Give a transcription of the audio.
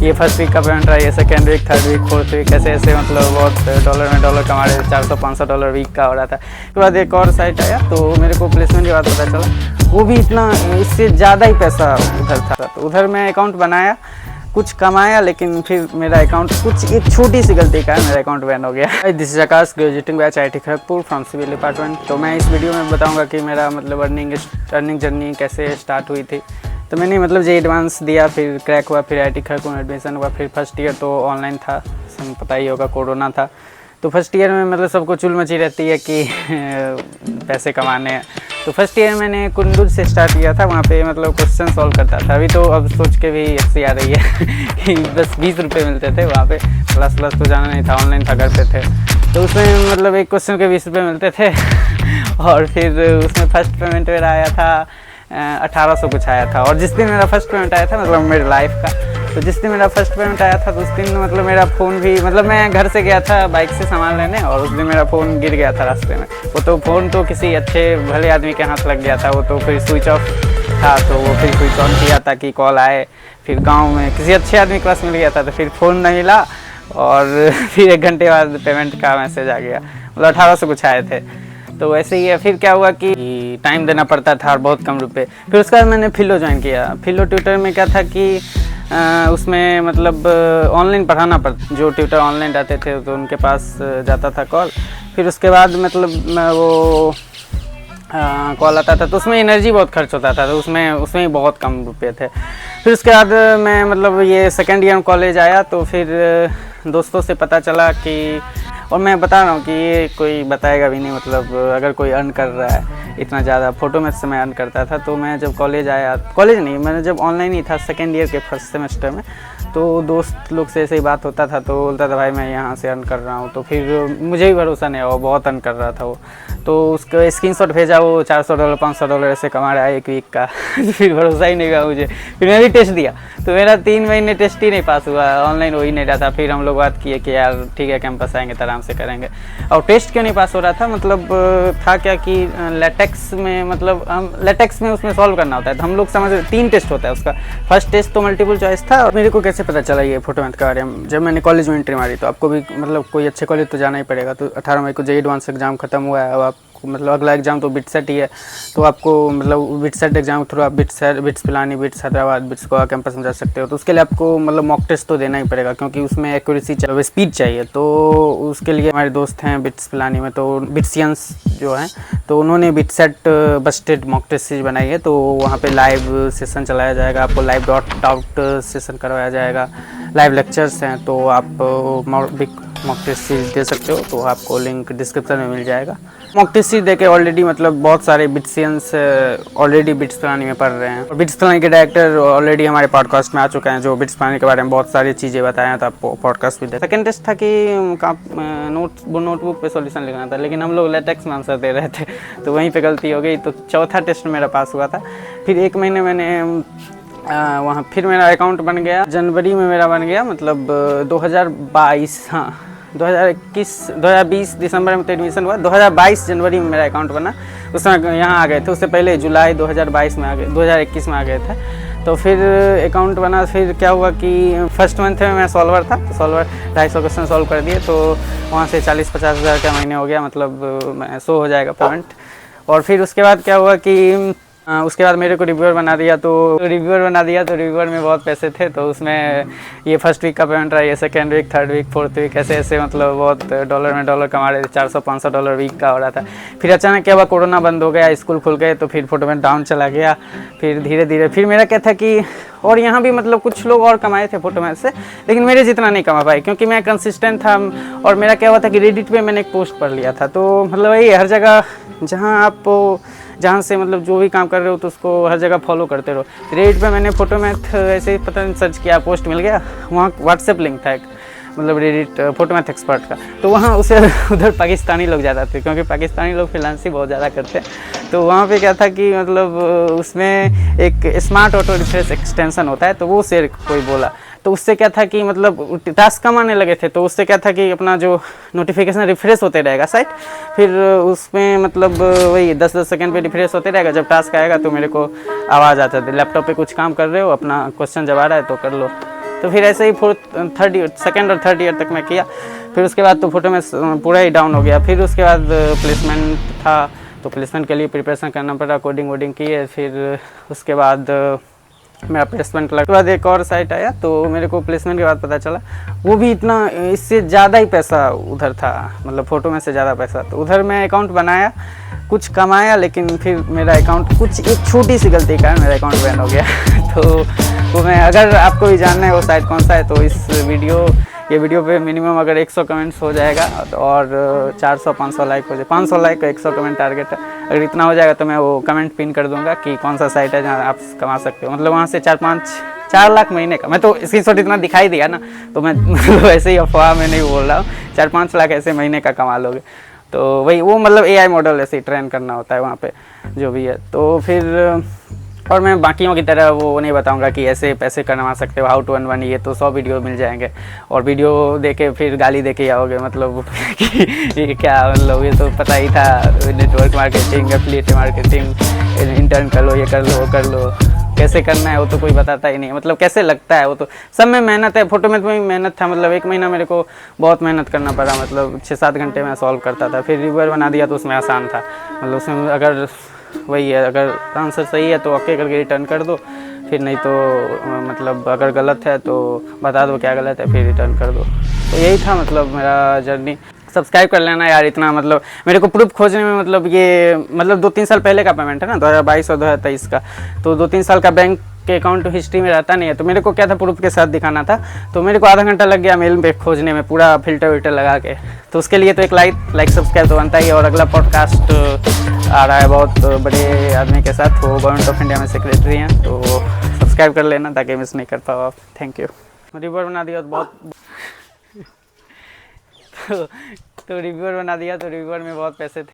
ये first week का payment रहा, ये second week, third week, fourth week, ऐसे ऐसे मतलब बहुत डॉलर में डॉलर कमा रहे थे। $400-500 वीक का हो रहा था। उसके बाद एक और साइट आया तो मेरे को प्लेसमेंट के बाद पता चला वो भी इतना, इससे ज़्यादा ही पैसा उधर था। तो उधर मैं अकाउंट बनाया, कुछ कमाया, लेकिन फिर मेरा अकाउंट कुछ एक छोटी सी गलती का मेरा अकाउंट बैन हो गया। This is Akash, graduating batch IIT Kharagpur from civil department. तो मैं इस वीडियो में बताऊंगा कि मेरा मतलब अर्निंग जर्नी कैसे स्टार्ट हुई थी। तो मैंने मतलब जे एडवांस दिया, फिर क्रैक हुआ, फिर IIT खड़गपुर में एडमिशन हुआ, फिर फर्स्ट ईयर तो ऑनलाइन था, सब पता ही होगा, कोरोना था। तो फर्स्ट ईयर में मतलब सबको चुल मची रहती है कि पैसे कमाने हैं। तो फर्स्ट ईयर मैंने कुंडूर से स्टार्ट किया था, वहाँ पे मतलब क्वेश्चन सॉल्व करता था। अभी तो अब सोच के भी हंसी आ रही है कि बस 20 रुपये मिलते थे वहाँ पे, क्लास तो जाना नहीं था, ऑनलाइन था, घर पे थे। तो उसमें मतलब एक क्वेश्चन के 20 रुपये मिलते थे और फिर उसमें फर्स्ट पेमेंट मेरा आया था 1800 कुछ आया था। और जिस दिन मेरा फर्स्ट पेमेंट आया था मतलब मेरे लाइफ का, तो जिस दिन मेरा फर्स्ट पेमेंट आया था तो उस दिन मतलब मेरा फ़ोन भी, मतलब मैं घर से गया था बाइक से सामान लेने और उस दिन मेरा फ़ोन गिर गया था रास्ते में। वो तो फ़ोन तो किसी अच्छे भले आदमी के हाथ लग गया था, वो तो फिर स्विच ऑफ था, तो वो फिर स्विच ऑन किया ताकि कॉल आए। फिर गाँव में किसी अच्छे आदमी के पास मिल गया था, तो फिर फ़ोन नहीं मिला और फिर 1 घंटे बाद पेमेंट का मैसेज आ गया, मतलब 1800 कुछ आए थे। तो वैसे ही है। फिर क्या हुआ कि टाइम देना पड़ता था और बहुत कम रुपए। फिर उसके बाद मैंने फिलो ज्वाइन किया। फिलो ट्यूटर में क्या था कि उसमें मतलब ऑनलाइन पढ़ाना पड़ता, जो ट्यूटर ऑनलाइन रहते थे तो उनके पास जाता था कॉल। फिर उसके बाद मतलब वो कॉल आता था तो उसमें एनर्जी बहुत खर्च होता था, तो उसमें ही बहुत कम रुपए थे। फिर उसके बाद मैं मतलब ये सेकेंड ईयर में कॉलेज आया तो फिर दोस्तों से पता चला कि, और मैं बता रहा हूँ कि ये कोई बताएगा भी नहीं, मतलब अगर कोई अर्न कर रहा है इतना ज़्यादा, फोटो में से मैं अर्न करता था। तो मैं जब कॉलेज आया, कॉलेज नहीं, मैंने जब ऑनलाइन ही था सेकेंड ईयर के फर्स्ट सेमेस्टर में, तो दोस्त लोग से ऐसे ही बात होता था, तो बोलता था भाई मैं यहाँ से अर्न कर रहा हूँ। तो फिर मुझे भी भरोसा नहीं हुआ, बहुत अर्न कर रहा था वो। तो उसका स्क्रीनशॉट भेजा, वो $400 $500 ऐसे कमा रहा है 1 वीक का फिर भरोसा ही नहीं हुआ मुझे। फिर मैं भी टेस्ट दिया तो मेरा 3 महीने टेस्ट ही नहीं पास हुआ, ऑनलाइन हो ही नहीं रहा था। फिर हम लोग बात किए कि यार ठीक है कैंपस आएंगे तो आराम से करेंगे। और टेस्ट क्यों नहीं पास हो रहा था, मतलब था क्या कि लेटेक्स में, मतलब हम लेटेक्स में उसमें सॉल्व करना होता है, तो हम लोग समझ 3 टेस्ट होता है उसका। फर्स्ट टेस्ट तो मल्टीपल चॉइस था। और मेरे को कैसे पता चला ये फोटोमैथ के बारे में, जब मैंने कॉलेज में एंट्री मारी। तो आपको भी मतलब कोई अच्छे कॉलेज तो जाना ही पड़ेगा। तो 18 मई को जे एडवांस एग्जाम खत्म हुआ है, अब आपको मतलब अगला एग्जाम तो बिट्सेट ही है। तो आपको मतलब बिट्सेट एग्जाम के थ्रू आप bits Pilani, bits Hyderabad, bits Goa campus में जा सकते हो। तो उसके लिए आपको मतलब मॉक टेस्ट तो देना ही पड़ेगा, क्योंकि उसमें एक्यूरेसी चाहिए, स्पीड चाहिए। तो उसके लिए हमारे दोस्त हैं बिट्स पिलानी में, तो बिट्सियंस जो हैं, तो उन्होंने बिट्सेट बस्टेड मॉक टेस्ट सीरीज बनाई है। तो वहाँ पे लाइव सेशन चलाया जाएगा, आपको लाइव डाउट सेशन करवाया जाएगा, लाइव लेक्चर्स हैं। तो आप मॉक टेस्ट सीरीज दे सकते हो, तो आपको लिंक डिस्क्रिप्शन में मिल जाएगा। मॉक टेस्ट सीरीज देके ऑलरेडी मतलब बहुत सारे बिट्सियंस ऑलरेडी बिट्स पिलानी में पढ़ रहे हैं। और बिट्स पिलानी के डायरेक्टर ऑलरेडी हमारे पॉडकास्ट में आ चुके हैं, जो बिट्स पिलानी के बारे में बहुत सारी चीज़ें बताए हैं, तो आपको पॉडकास्ट भी दे। सेकेंड टेस्ट था कि नोटबुक पे सॉल्यूशन लिखना था, लेकिन हम लोग लेटेक्स में आंसर दे रहे थे, तो वहीं पे गलती हो गई। तो चौथा टेस्ट मेरा पास हुआ था। फिर 1 महीने मैंने वहाँ, फिर मेरा अकाउंट बन गया जनवरी में, मेरा बन गया मतलब 2022, हाँ 2020 दिसंबर में तो एडमिशन हुआ, 2022 जनवरी में मेरा अकाउंट बना। उस समय यहाँ आ गए थे, उससे पहले जुलाई 2022 में आ गए, 2021 में आ गए थे। तो फिर अकाउंट बना। फिर क्या हुआ कि फर्स्ट मंथ में मैं सॉल्वर था, तो सॉल्वर 250 क्वेश्चन सॉल्व कर दिए, तो वहाँ से 40-50 हज़ार का महीने हो गया, मतलब 100 हो जाएगा पेमेंट। और फिर उसके बाद क्या हुआ कि उसके बाद मेरे को रिव्यूअर बना दिया। तो रिव्यूअर में बहुत पैसे थे, तो उसमें ये फर्स्ट वीक का पेमेंट रहा, ये second week, third week, fourth week, ऐसे ऐसे मतलब बहुत डॉलर में डॉलर कमा रहे थे। $400-500 वीक का हो रहा था। फिर अचानक क्या हुआ, कोरोना बंद हो गया, स्कूल खुल गए, तो फिर फोटोमैथ डाउन चला गया। फिर धीरे धीरे फिर मेरा क्या था कि, और यहाँ भी मतलब कुछ लोग और कमाए थे फोटोमैथ से, लेकिन मेरे जितना नहीं कमा पाए, क्योंकि मैं कंसिस्टेंट था। और मेरा क्या हुआ था कि रेडिट पे मैंने एक पोस्ट पढ़ लिया था, तो मतलब वही हर जगह जहाँ से मतलब जो भी काम कर रहे हो तो उसको हर जगह फॉलो करते रहो। रेडिट पे मैंने फोटोमैथ ऐसे ही पता नहीं सर्च किया, पोस्ट मिल गया, वहाँ व्हाट्सएप लिंक था एक, मतलब रेडिट फोटोमैथ एक्सपर्ट का। तो वहाँ उसे उधर पाकिस्तानी लोग ज़्यादा थे, क्योंकि पाकिस्तानी लोग फ्रीलांसिंग बहुत ज़्यादा करते हैं। तो वहाँ पे क्या था कि मतलब उसमें एक स्मार्ट ऑटो रिफ्रेश एक्सटेंशन होता है, तो वो शेयर कोई बोला, तो उससे क्या था कि मतलब टास्क कम आने लगे थे। तो उससे क्या था कि अपना जो नोटिफिकेशन रिफ्रेश होते रहेगा साइट, फिर उसमें मतलब वही 10-10 सेकंड पे रिफ्रेश होते रहेगा। जब टास्क आएगा तो मेरे को आवाज़ आता है, लैपटॉप पे कुछ काम कर रहे हो, अपना क्वेश्चन जब आ रहा है तो कर लो। तो फिर ऐसे ही सेकेंड और थर्ड ईयर तक मैं किया। फिर उसके बाद तो फोटो में पूरा ही डाउन हो गया। फिर उसके बाद प्लेसमेंट था, तो प्लेसमेंट के लिए प्रिपरेशन करना पड़ा, कोडिंग वोडिंग किए। फिर उसके बाद मेरा प्लेसमेंट लगा। उसके बाद एक और साइट आया, तो मेरे को प्लेसमेंट के बाद पता चला वो भी इतना, इससे ज़्यादा ही पैसा उधर था, मतलब फ़ोटो में से ज़्यादा पैसा। तो उधर मैं अकाउंट बनाया, कुछ कमाया, लेकिन फिर मेरा अकाउंट कुछ एक छोटी सी गलती का मेरा अकाउंट बैन हो गया। तो मैं, अगर आपको भी जानना है वो साइट कौन सा है, तो इस ये वीडियो पे मिनिमम अगर 100 कमेंट्स हो जाएगा और 400-500 लाइक हो जाए, 500 लाइक का 100 कमेंट टारगेट है, अगर इतना हो जाएगा तो मैं वो कमेंट पिन कर दूंगा कि कौन सा साइट है जहाँ आप कमा सकते हो। मतलब वहाँ से 4 लाख महीने का, मैं तो स्क्रीनशॉट इतना दिखाई दिया ना, तो मैं मतलब ऐसे ही अफवाह में नहीं बोल रहा हूँ, 4-5 लाख ऐसे महीने का कमा लोगे। तो वही वो मतलब AI मॉडल ऐसे ही ट्रेन करना होता है वहाँ पे जो भी है। तो फिर और मैं बाकियों की तरह वो नहीं बताऊंगा कि ऐसे पैसे कमा सकते हो, हाउ टू अर्न मनी, ये तो 100 वीडियो मिल जाएंगे और वीडियो देके फिर गाली देके आओगे, मतलब कि ये क्या, मतलब ये तो पता ही था, network marketing, affiliate marketing, intern कर लो, ये कर लो, वो कर लो, कैसे करना है वो तो कोई बताता ही नहीं, मतलब कैसे लगता है वो तो सब में मेहनत है। फोटो में तो मेहनत था, मतलब 1 महीना मेरे को बहुत मेहनत करना पड़ा, मतलब 6-7 घंटे में सॉल्व करता था। फिर रिव्यूअर बना दिया तो उसमें आसान था, मतलब उसमें अगर वही है, अगर आंसर सही है तो ओके करके रिटर्न कर दो, फिर नहीं तो मतलब अगर गलत है तो बता दो क्या गलत है, फिर रिटर्न कर दो। तो यही था मतलब मेरा जर्नी। सब्सक्राइब कर लेना यार, इतना मतलब मेरे को प्रूफ खोजने में, मतलब ये मतलब 2-3 साल पहले का पेमेंट है ना, 2022 और 2023 का, तो 2-3 साल का बैंक के अकाउंट हिस्ट्री में रहता नहीं है। तो मेरे को क्या था, प्रूफ के साथ दिखाना था, तो मेरे को आधा घंटा लग गया मेल पे खोजने में, पूरा फिल्टर विल्टर लगा के। तो उसके लिए तो एक लाइक सब्सक्राइब तो बनता ही है। और अगला पॉडकास्ट आ रहा है बहुत बड़े आदमी के साथ, वो गवर्नमेंट ऑफ इंडिया में सेक्रेटरी हैं, तो सब्सक्राइब कर लेना ताकि मिस नहीं कर पाओ आप। Thank you. रिव्यूअर बना दिया तो बहुत तो रिव्यूअर बना दिया, तो रिव्यूअर में बहुत पैसे थे।